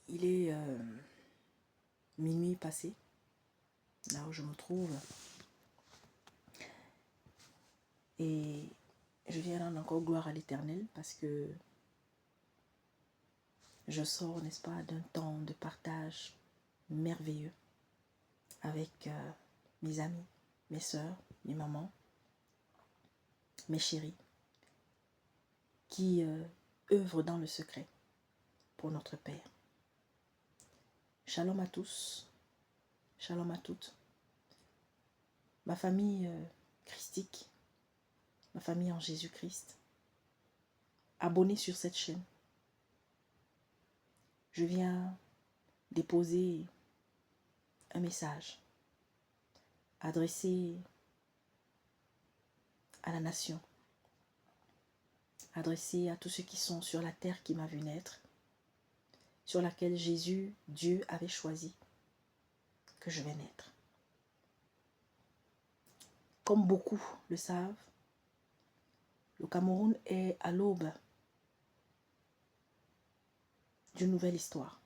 Il est minuit passé, là où je me trouve. Et je viens rendre encore gloire à l'Éternel parce que je sors, n'est-ce pas, d'un temps de partage merveilleux avec mes amis, mes soeurs, mes mamans, mes chéris, qui œuvrent dans le secret pour notre Père. Shalom à tous, shalom à toutes. Ma famille christique, ma famille en Jésus-Christ, abonnée sur cette chaîne. Je viens déposer un message adressé à la nation, adressé à tous ceux qui sont sur la terre qui m'a vu naître, sur laquelle Jésus, Dieu avait choisi que je vais naître. Comme beaucoup le savent, le Cameroun est à l'aube d'une nouvelle histoire.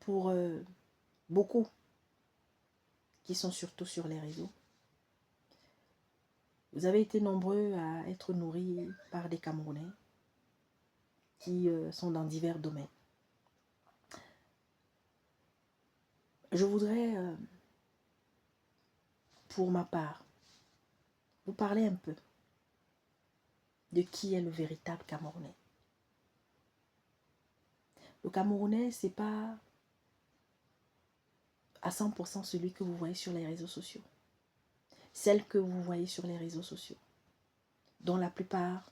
Pour beaucoup qui sont surtout sur les réseaux, vous avez été nombreux à être nourris par des Camerounais qui sont dans divers domaines. Je voudrais, pour ma part, vous parler un peu de qui est le véritable Camerounais. Le Camerounais, ce n'est pas à 100% celui que vous voyez sur les réseaux sociaux. Celle que vous voyez sur les réseaux sociaux, dont la plupart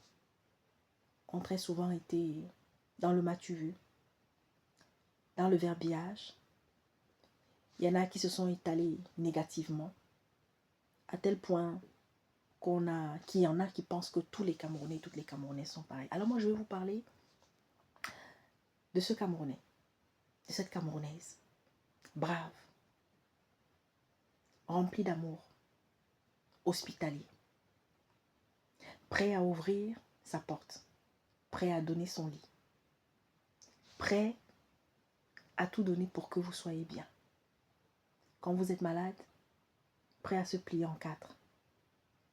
ont très souvent été dans le m'as-tu vu, dans le verbiage. Il y en a qui se sont étalés négativement, à tel point qu'il y en a qui pensent que tous les Camerounais, toutes les Camerounais sont pareils. Alors moi, je vais vous parler de ce Camerounais, de cette Camerounaise, brave, rempli d'amour, hospitalier, prêt à ouvrir sa porte, prêt à donner son lit, prêt à tout donner pour que vous soyez bien. Quand vous êtes malade, prêt à se plier en quatre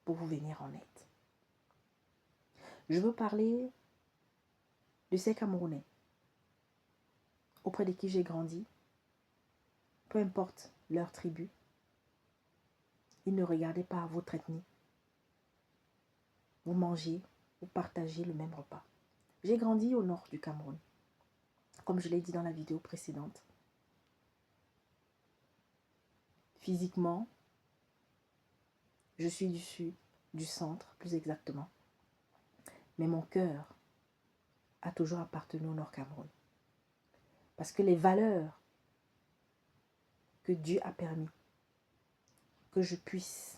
pour vous venir en aide. Je veux parler de ces Camerounais auprès de qui j'ai grandi, peu importe leur tribu, ils ne regardaient pas à votre ethnie. Vous mangez, vous partagez le même repas. J'ai grandi au nord du Cameroun, comme je l'ai dit dans la vidéo précédente. Physiquement, je suis du sud, du centre plus exactement. Mais mon cœur a toujours appartenu au nord Cameroun. Parce que les valeurs que Dieu a permis que je puisse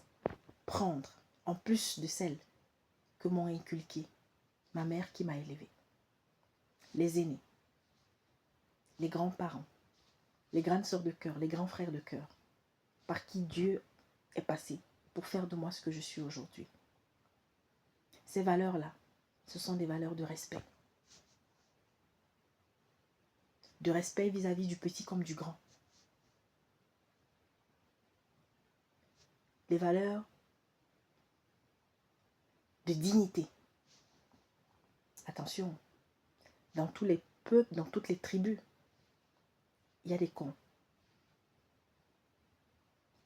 prendre, en plus de celles que m'ont inculquées ma mère qui m'a élevée, les aînés, les grands-parents, les grandes sœurs de cœur, les grands frères de cœur, par qui Dieu est passé pour faire de moi ce que je suis aujourd'hui. Ces valeurs-là, ce sont des valeurs de respect. De respect vis-à-vis du petit comme du grand. Les valeurs de dignité. Attention, dans tous les peuples, dans toutes les tribus, il y a des cons.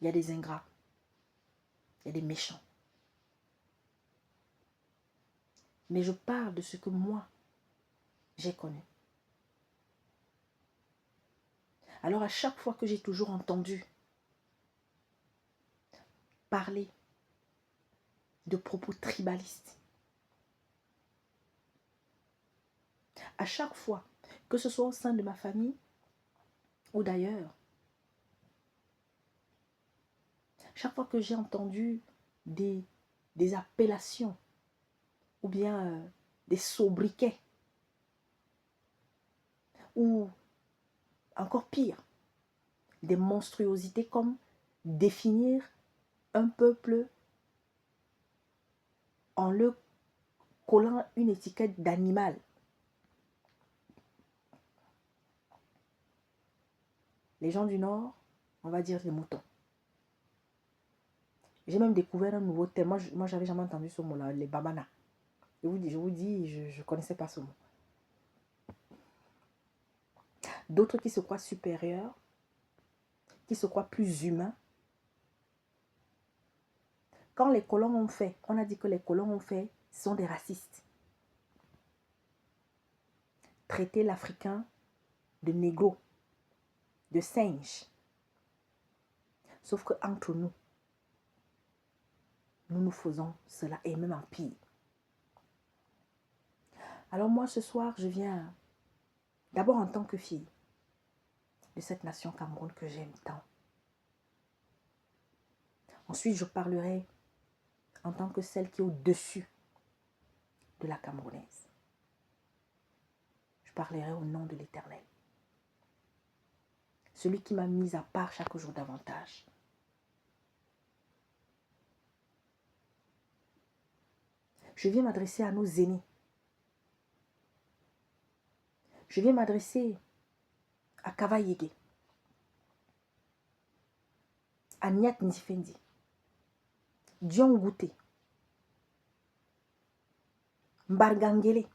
Il y a des ingrats. Il y a des méchants. Mais je parle de ce que moi, j'ai connu. Alors à chaque fois que j'ai toujours entendu parler de propos tribalistes, à chaque fois, que ce soit au sein de ma famille ou d'ailleurs, chaque fois que j'ai entendu des appellations ou bien des sobriquets ou encore pire, des monstruosités comme définir un peuple en le collant une étiquette d'animal. Les gens du Nord, on va dire les moutons. J'ai même découvert un nouveau terme. Moi j'avais jamais entendu ce mot-là, les babanas. Je vous dis, je ne connaissais pas ce mot. D'autres qui se croient supérieurs, qui se croient plus humains. Quand les colons ont fait, on a dit que les colons ont fait, sont des racistes. Traiter l'Africain de négro, de singe. Sauf que entre nous, nous faisons cela et même en pire. Alors moi ce soir, je viens d'abord en tant que fille de cette nation Cameroun que j'aime tant. Ensuite, je parlerai en tant que celle qui est au-dessus de la Camerounaise. Je parlerai au nom de l'Éternel. Celui qui m'a mise à part chaque jour davantage. Je viens m'adresser à nos aînés. Je viens m'adresser à Kava Yege, à Nyat Nifendi, Dion Gouté, Mbargangele,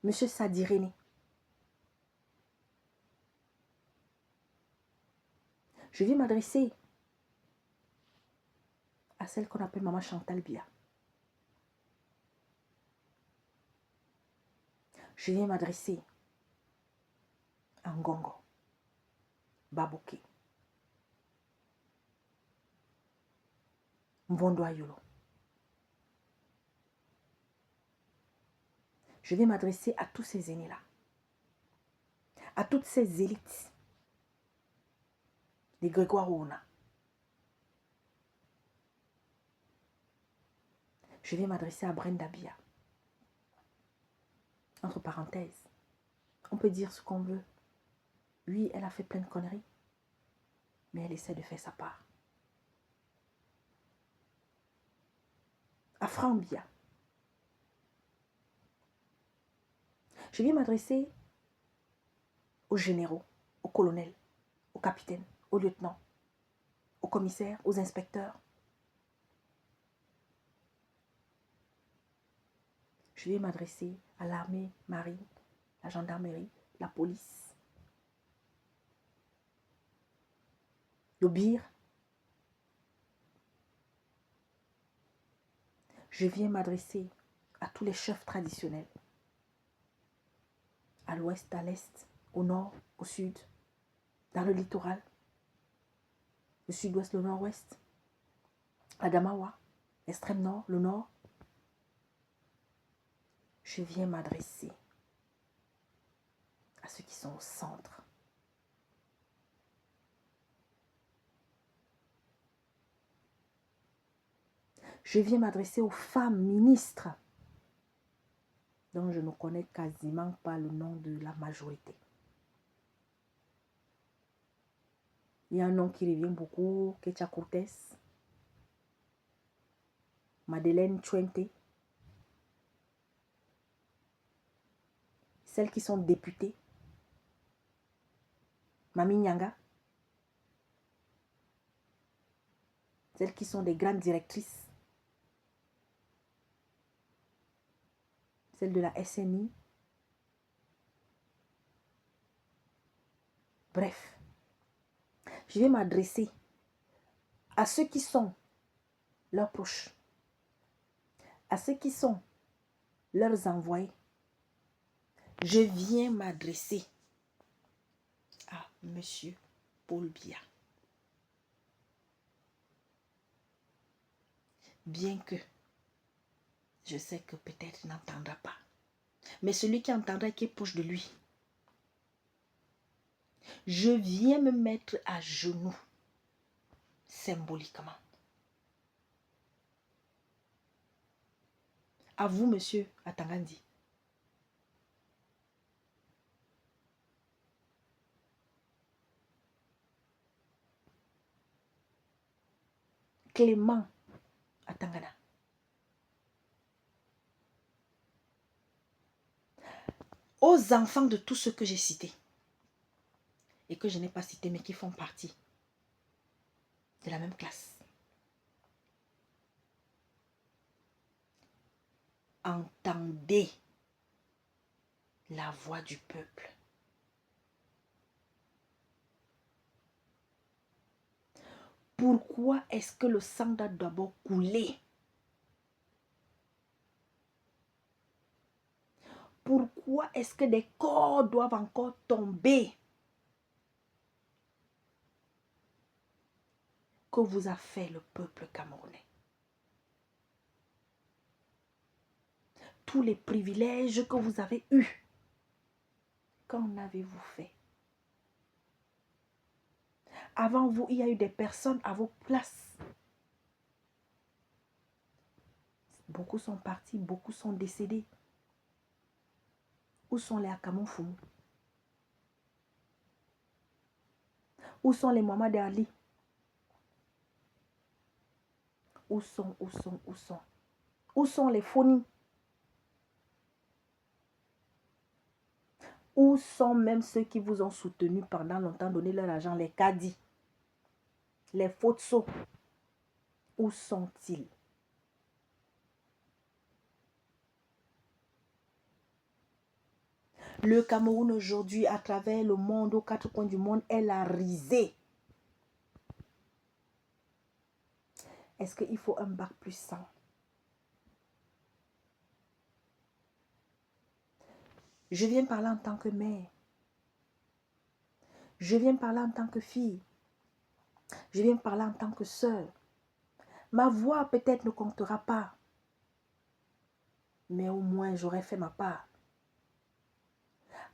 Monsieur Sadirene. Je viens m'adresser à celle qu'on appelle Maman Chantal Bia. Je viens m'adresser à Ngongo, Babouké, Mbondo Ayolo. Je viens m'adresser à tous ces aînés-là, à toutes ces élites, les Grégoire Ouna. Je viens m'adresser à Brenda Bia. Entre parenthèses, on peut dire ce qu'on veut. Oui, elle a fait plein de conneries, mais elle essaie de faire sa part. À Franck Bia. Je viens m'adresser aux généraux, aux colonels, aux capitaines, aux lieutenants, aux commissaires, aux inspecteurs. Je viens m'adresser à l'armée, marine, la gendarmerie, la police, le BIR. Je viens m'adresser à tous les chefs traditionnels, à l'ouest, à l'est, au nord, au sud, dans le littoral, le sud-ouest, le nord-ouest, à Damawa, l'extrême nord, le nord. Je viens m'adresser à ceux qui sont au centre. Je viens m'adresser aux femmes ministres dont je ne connais quasiment pas le nom de la majorité. Il y a un nom qui revient beaucoup, Ketia Cortés, Madeleine Chuente, celles qui sont députées, Mami Nyanga, celles qui sont des grandes directrices, celles de la SNI. Bref, je vais m'adresser à ceux qui sont leurs proches, à ceux qui sont leurs envoyés. Je viens m'adresser à Monsieur Paul Biya. Bien que je sais que peut-être il n'entendra pas, mais celui qui entendra et qui est proche de lui, je viens me mettre à genoux symboliquement. À vous, monsieur Atangandi. Clément à Tangana. Aux enfants de tous ceux que j'ai cités et que je n'ai pas cités mais qui font partie de la même classe. Entendez la voix du peuple. Pourquoi est-ce que le sang doit d'abord couler? Pourquoi est-ce que des corps doivent encore tomber? Que vous a fait le peuple camerounais? Tous les privilèges que vous avez eus, qu'en avez-vous fait? Avant vous, il y a eu des personnes à vos places. Beaucoup sont partis, beaucoup sont décédés. Où sont les Akamoufou? Où sont les Mohamed Ali? Où sont? Où sont les Foni? Où sont même ceux qui vous ont soutenu pendant longtemps, donné leur argent, les cadis, les Fotso? Où sont-ils? Le Cameroun aujourd'hui, à travers le monde, aux quatre coins du monde, est la risée. Est-ce qu'il faut un bac plus 100? Je viens parler en tant que mère. Je viens parler en tant que fille. Je viens parler en tant que sœur. Ma voix peut-être ne comptera pas. Mais au moins j'aurais fait ma part.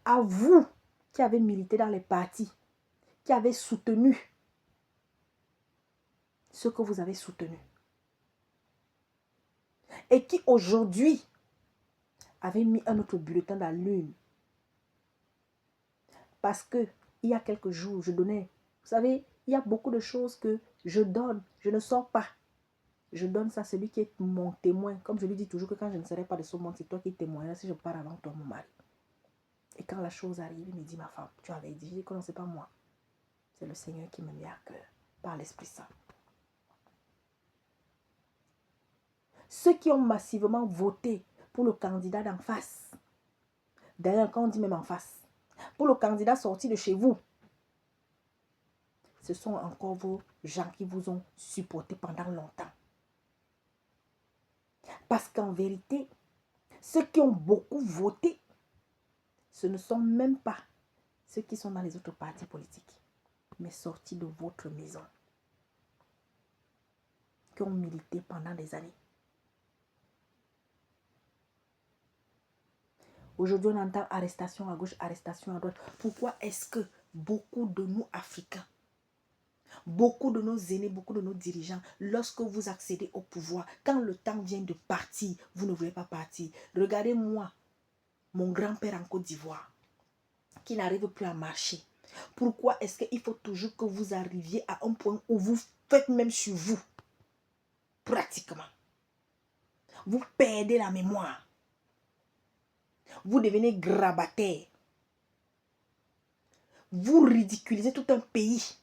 À vous qui avez milité dans les partis, qui avez soutenu ce que vous avez soutenu. Et qui aujourd'hui avez mis un autre bulletin dans l'urne. Parce que il y a quelques jours, je donnais. Vous savez, il y a beaucoup de choses que je donne. Je ne sors pas. Je donne ça à celui qui est mon témoin. Comme je lui dis toujours que quand je ne serai pas de ce monde, c'est toi qui témoigneras si je pars avant toi, mon mari. Et quand la chose arrive, il me dit, ma femme, tu avais dit. Je dis que non, ce n'est pas moi. C'est le Seigneur qui me met à cœur par l'Esprit Saint. Ceux qui ont massivement voté pour le candidat d'en face. D'ailleurs, quand on dit même en face, pour le candidat sorti de chez vous, ce sont encore vos gens qui vous ont supporté pendant longtemps. Parce qu'en vérité, ceux qui ont beaucoup voté, ce ne sont même pas ceux qui sont dans les autres partis politiques, mais sortis de votre maison, qui ont milité pendant des années. Aujourd'hui, on entend arrestation à gauche, arrestation à droite. Pourquoi est-ce que beaucoup de nous, Africains, beaucoup de nos aînés, beaucoup de nos dirigeants, lorsque vous accédez au pouvoir, quand le temps vient de partir, vous ne voulez pas partir? Regardez-moi, mon grand-père en Côte d'Ivoire, qui n'arrive plus à marcher. Pourquoi est-ce qu'il faut toujours que vous arriviez à un point où vous faites même sur vous? Pratiquement. Vous perdez la mémoire. Vous devenez grabataire. Vous ridiculisez tout un pays.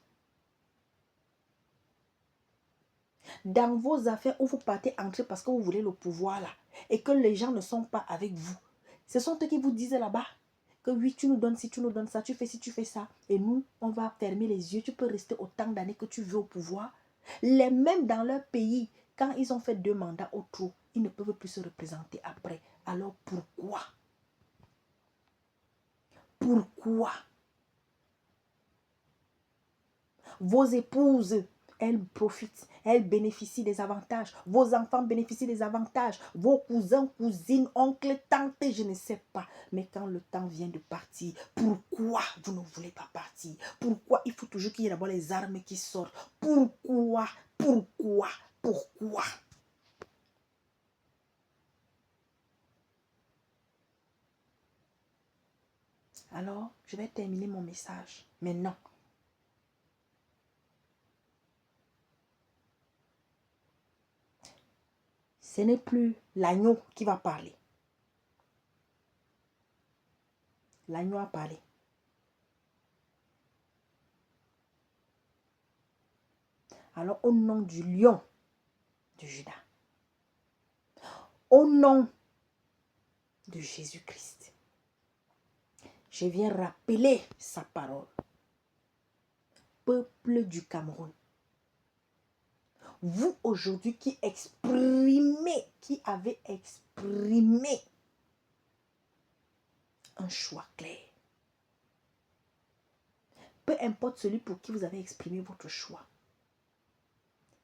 Dans vos affaires où vous partez entrer parce que vous voulez le pouvoir là, et que les gens ne sont pas avec vous. Ce sont eux qui vous disent là-bas que oui, tu nous donnes ci, tu nous donnes ça, tu fais ci, tu fais ça. Et nous, on va fermer les yeux. Tu peux rester autant d'années que tu veux au pouvoir. Les mêmes dans leur pays, quand ils ont fait 2 mandats au trou, ils ne peuvent plus se représenter après. Alors pourquoi? Pourquoi? Vos épouses, elles profitent, elles bénéficient des avantages. Vos enfants bénéficient des avantages. Vos cousins, cousines, oncles, tantes, je ne sais pas. Mais quand le temps vient de partir, pourquoi vous ne voulez pas partir? Pourquoi il faut toujours qu'il y ait d'abord les armes qui sortent? Pourquoi? Pourquoi? Pourquoi? Alors, je vais terminer mon message. Mais non. Ce n'est plus l'agneau qui va parler. L'agneau a parlé. Alors, au nom du lion de Juda, au nom de Jésus-Christ, je viens rappeler sa parole. Peuple du Cameroun, vous aujourd'hui qui avez exprimé un choix clair. Peu importe celui pour qui vous avez exprimé votre choix.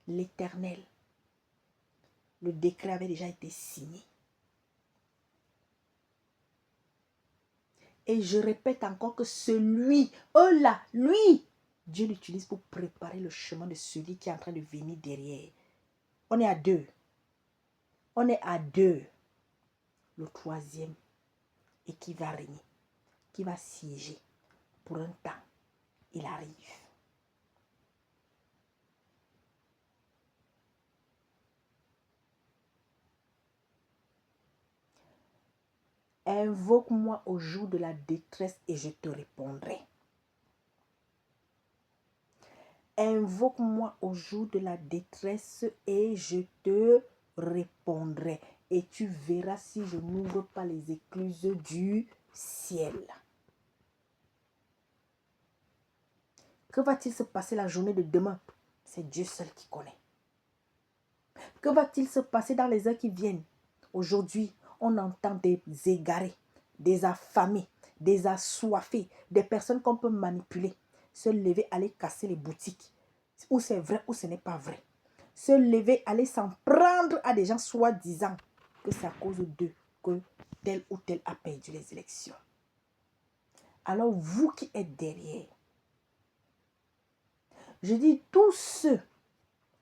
L'Éternel, le décret avait déjà été signé. Et je répète encore que celui, oh là, lui, Dieu l'utilise pour préparer le chemin de celui qui est en train de venir derrière. On est à deux. On est à deux. Le troisième, et qui va régner, qui va siéger pour un temps. Il arrive. Invoque-moi au jour de la détresse et je te répondrai. Invoque-moi au jour de la détresse et je te répondrai. Et tu verras si je n'ouvre pas les écluses du ciel. Que va-t-il se passer la journée de demain? C'est Dieu seul qui connaît. Que va-t-il se passer dans les heures qui viennent? Aujourd'hui, on entend des égarés, des affamés, des assoiffés, des personnes qu'on peut manipuler, se lever, aller casser les boutiques, où c'est vrai ou ce n'est pas vrai. Se lever, aller s'en prendre à des gens soi-disant que c'est à cause d'eux que tel ou tel a perdu les élections. Alors vous qui êtes derrière, je dis tous ceux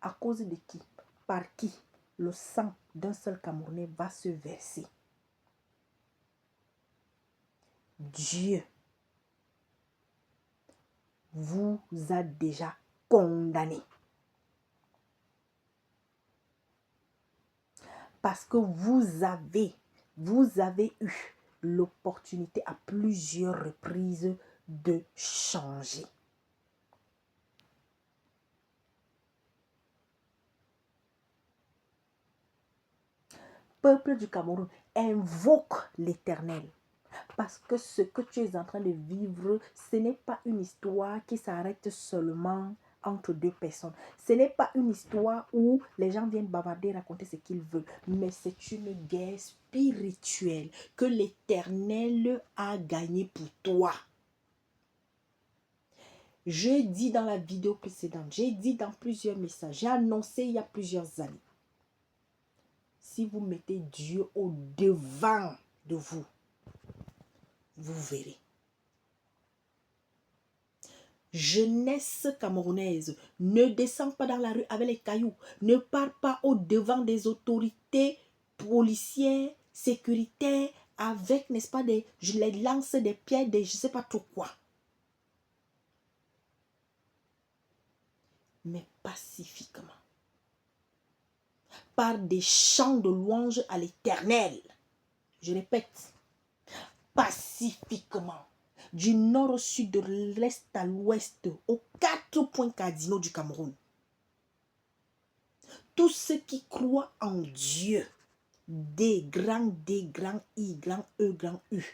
à cause de qui, par qui le sang d'un seul Camerounais va se verser. Dieu vous a déjà condamné. Parce que vous avez eu l'opportunité à plusieurs reprises de changer. Peuple du Cameroun, invoque l'Éternel. Parce que ce que tu es en train de vivre, ce n'est pas une histoire qui s'arrête seulement entre deux personnes. Ce n'est pas une histoire où les gens viennent bavarder, raconter ce qu'ils veulent. Mais c'est une guerre spirituelle que l'Éternel a gagnée pour toi. J'ai dit dans la vidéo précédente, j'ai dit dans plusieurs messages, j'ai annoncé il y a plusieurs années. Si vous mettez Dieu au devant de vous, vous verrez. Jeunesse camerounaise, ne descends pas dans la rue avec les cailloux. Ne pars pas au devant des autorités policières, sécuritaires, avec, n'est-ce pas, je les lance des pierres, je ne sais pas trop quoi. Mais pacifiquement. Par des chants de louange à l'Éternel. Je répète, pacifiquement. Du nord au sud, de l'est à l'ouest, aux 4 points cardinaux du Cameroun. Tous ceux qui croient en Dieu, D, grand I, grand E, grand U.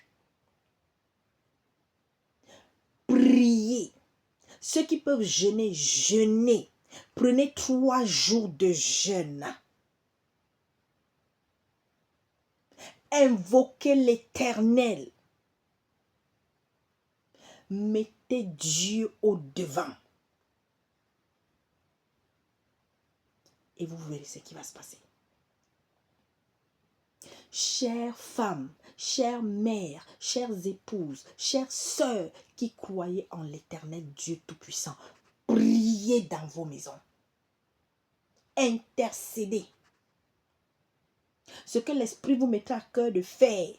Priez. Ceux qui peuvent jeûner, jeûnez. Prenez 3 jours de jeûne. Invoquez l'Éternel. Mettez Dieu au devant. Et vous verrez ce qui va se passer. Chères femmes, chères mères, chères épouses, chères sœurs qui croyez en l'Éternel Dieu Tout-Puissant, priez dans vos maisons. Intercédez. Ce que l'Esprit vous mettra à cœur de faire.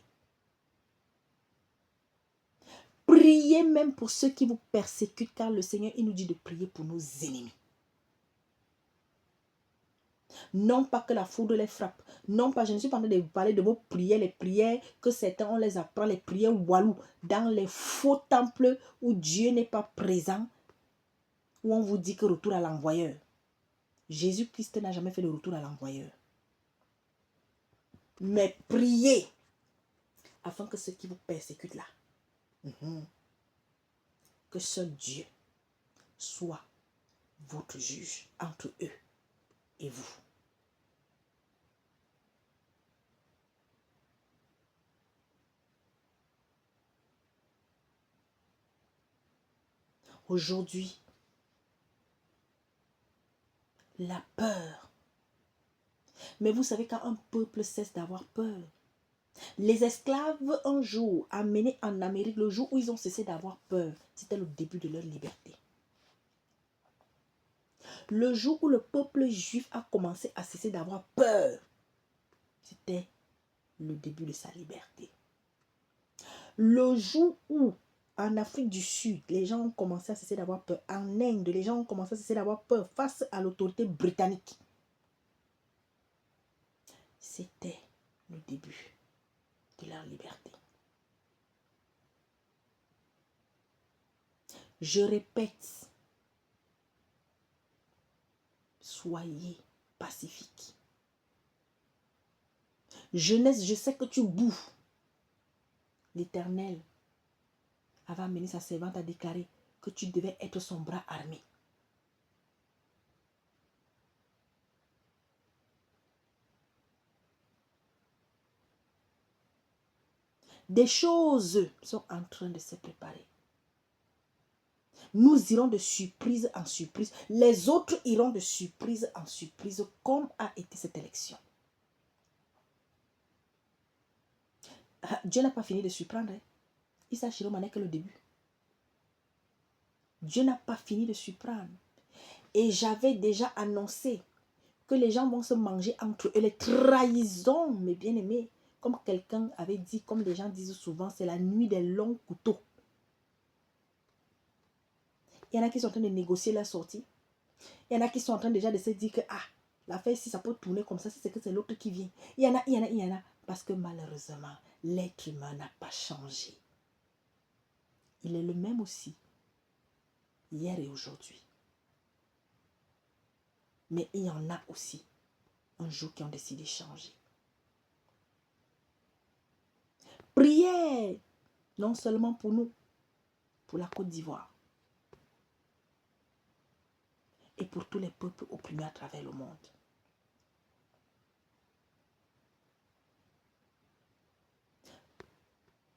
Priez même pour ceux qui vous persécutent, car le Seigneur, il nous dit de prier pour nos ennemis. Non pas que la foudre les frappe. Non pas, je ne suis pas en train de parler de vos prières, les prières que certains, on les apprend, les prières walou, dans les faux temples où Dieu n'est pas présent, où on vous dit que retour à l'envoyeur. Jésus-Christ n'a jamais fait le retour à l'envoyeur. Mais priez afin que ceux qui vous persécutent là, que seul Dieu soit votre juge entre eux et vous. Aujourd'hui, la peur. Mais vous savez, quand un peuple cesse d'avoir peur, les esclaves, un jour, amenés en Amérique, le jour où ils ont cessé d'avoir peur, c'était le début de leur liberté. Le jour où le peuple juif a commencé à cesser d'avoir peur, c'était le début de sa liberté. Le jour où, en Afrique du Sud, les gens ont commencé à cesser d'avoir peur, en Inde, les gens ont commencé à cesser d'avoir peur face à l'autorité britannique, c'était le début de leur liberté. Je répète, soyez pacifiques. Jeunesse, je sais que tu bouffes. L'Éternel avait amené sa servante à déclarer que tu devais être son bras armé. Des choses sont en train de se préparer. Nous irons de surprise en surprise. Les autres iront de surprise en surprise, comme a été cette élection. Dieu n'a pas fini de surprendre. Issa Shiroma n'est que le début. Dieu n'a pas fini de surprendre. Et j'avais déjà annoncé que les gens vont se manger entre eux. Les trahisons, mes bien-aimés. Comme quelqu'un avait dit, comme les gens disent souvent, c'est la nuit des longs couteaux. Il y en a qui sont en train de négocier leur sortie. Il y en a qui sont en train déjà de se dire que l'affaire ici, ça peut tourner comme ça, c'est que c'est l'autre qui vient. Il y en a. Parce que malheureusement, l'être humain n'a pas changé. Il est le même aussi, hier et aujourd'hui. Mais il y en a aussi, un jour, qui ont décidé de changer. Prière, non seulement pour nous, pour la Côte d'Ivoire. Et pour tous les peuples opprimés à travers le monde.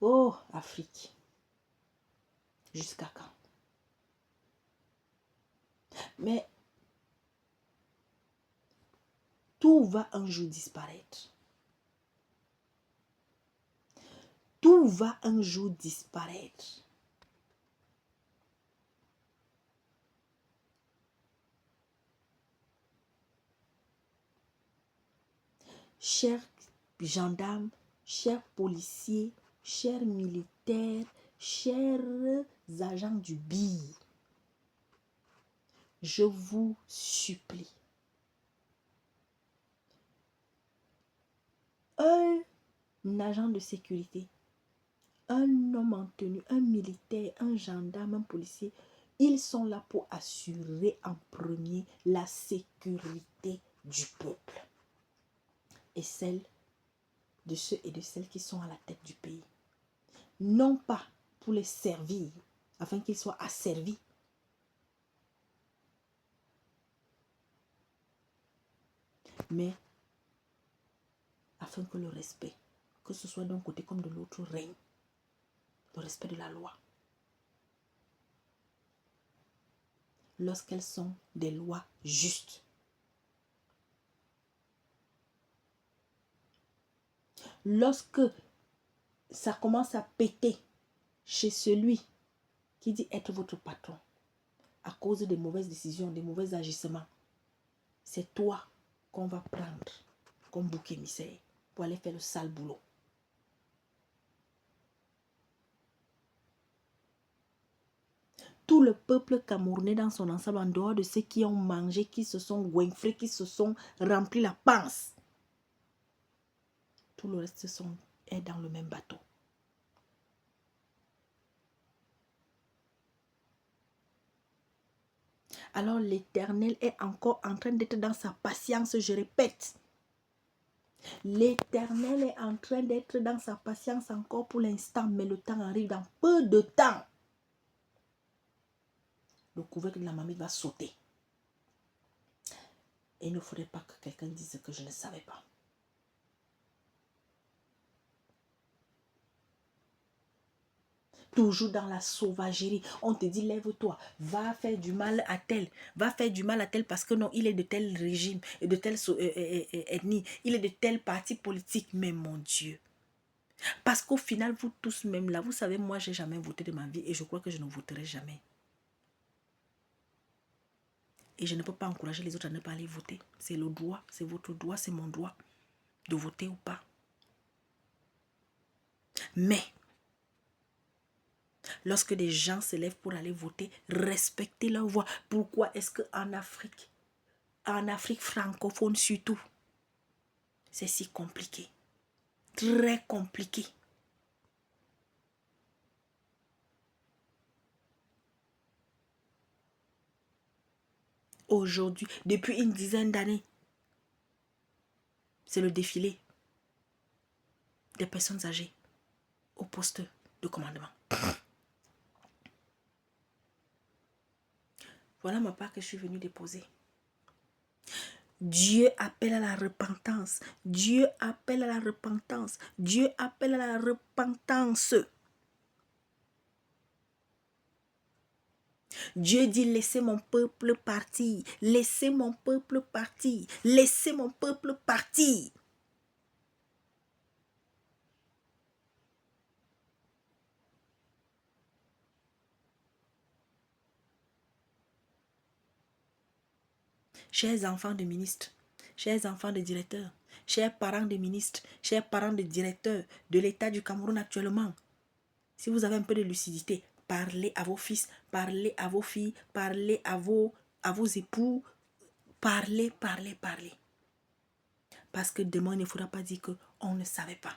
Oh, Afrique. Jusqu'à quand? Mais tout va un jour disparaître. Tout va un jour disparaître. Chers gendarmes, chers policiers, chers militaires, chers agents du BI, je vous supplie, un agent de sécurité, un homme en tenue, un militaire, un gendarme, un policier, ils sont là pour assurer en premier la sécurité du peuple et celle de ceux et de celles qui sont à la tête du pays. Non pas pour les servir, afin qu'ils soient asservis, mais afin que le respect, que ce soit d'un côté comme de l'autre, règne. Le respect de la loi. Lorsqu'elles sont des lois justes. Lorsque ça commence à péter chez celui qui dit être votre patron, à cause des mauvaises décisions, des mauvais agissements, c'est toi qu'on va prendre comme bouc émissaire pour aller faire le sale boulot. tout le peuple camerounais dans son ensemble, en dehors de ceux qui ont mangé, qui se sont goinfrés, qui se sont remplis la panse. Tout le reste est dans le même bateau. Alors l'Éternel est encore en train d'être dans sa patience, je répète. L'Éternel est en train d'être dans sa patience encore pour l'instant, mais le temps arrive dans peu de temps. Le couvercle de la mamie va sauter. Et il ne faudrait pas que quelqu'un dise que je ne savais pas. Toujours dans la sauvagerie. On te dit, lève-toi, va faire du mal à tel. Va faire du mal à tel parce que non, il est de tel régime, de telle ethnie, il est de tel parti politique. Mais mon Dieu. Parce qu'au final, vous tous même là, vous savez, moi, j'ai jamais voté de ma vie et je crois que je ne voterai jamais. Et je ne peux pas encourager les autres à ne pas aller voter. C'est le droit, c'est votre droit, c'est mon droit de voter ou pas. Mais, lorsque des gens se lèvent pour aller voter, respectez leur voix. Pourquoi est-ce qu'en Afrique francophone surtout, c'est si compliqué? Très compliqué. Aujourd'hui, depuis une dizaine d'années, c'est le défilé des personnes âgées au poste de commandement. Voilà ma part que je suis venue déposer. Dieu appelle à la repentance. Dieu appelle à la repentance. Dieu appelle à la repentance. Dieu dit, laissez mon peuple partir. Laissez mon peuple partir. Laissez mon peuple partir. Chers enfants de ministres, chers enfants de directeurs, chers parents de ministres, chers parents de directeurs de l'État du Cameroun actuellement, si vous avez un peu de lucidité, parlez à vos fils, parlez à vos filles, parlez à vos époux, parlez. Parce que demain, il ne faudra pas dire qu'on ne savait pas.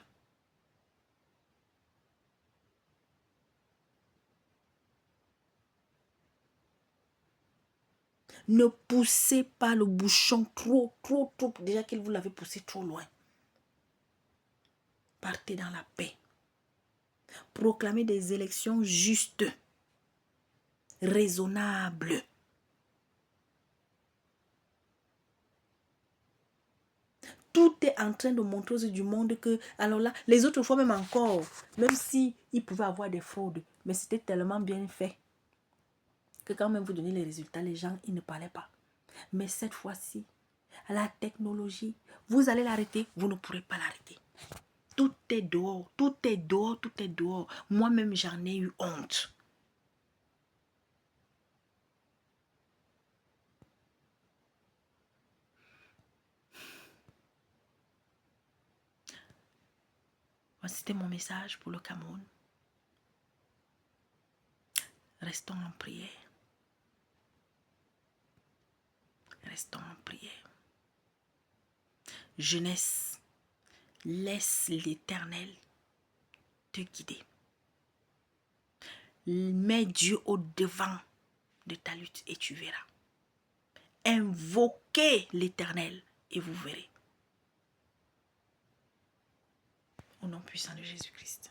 Ne poussez pas le bouchon trop. Déjà qu'il vous l'avait poussé trop loin. Partez dans la paix. Proclamez des élections justes, raisonnables. Tout est en train de montrer aux yeux du monde que, alors là, les autres fois même encore, même si ils pouvaient avoir des fraudes, mais c'était tellement bien fait que quand même vous donnez les résultats, les gens, ils ne parlaient pas. Mais cette fois-ci, la technologie, vous allez l'arrêter, vous ne pourrez pas l'arrêter. Tout est dehors, tout est dehors, tout est dehors. Moi-même, j'en ai eu honte. C'était mon message pour le Cameroun. Restons en prière. Restons en prière. Jeunesse, laisse l'Éternel te guider. Mets Dieu au devant de ta lutte et tu verras. Invoquez l'Éternel et vous verrez. Au nom puissant de Jésus-Christ.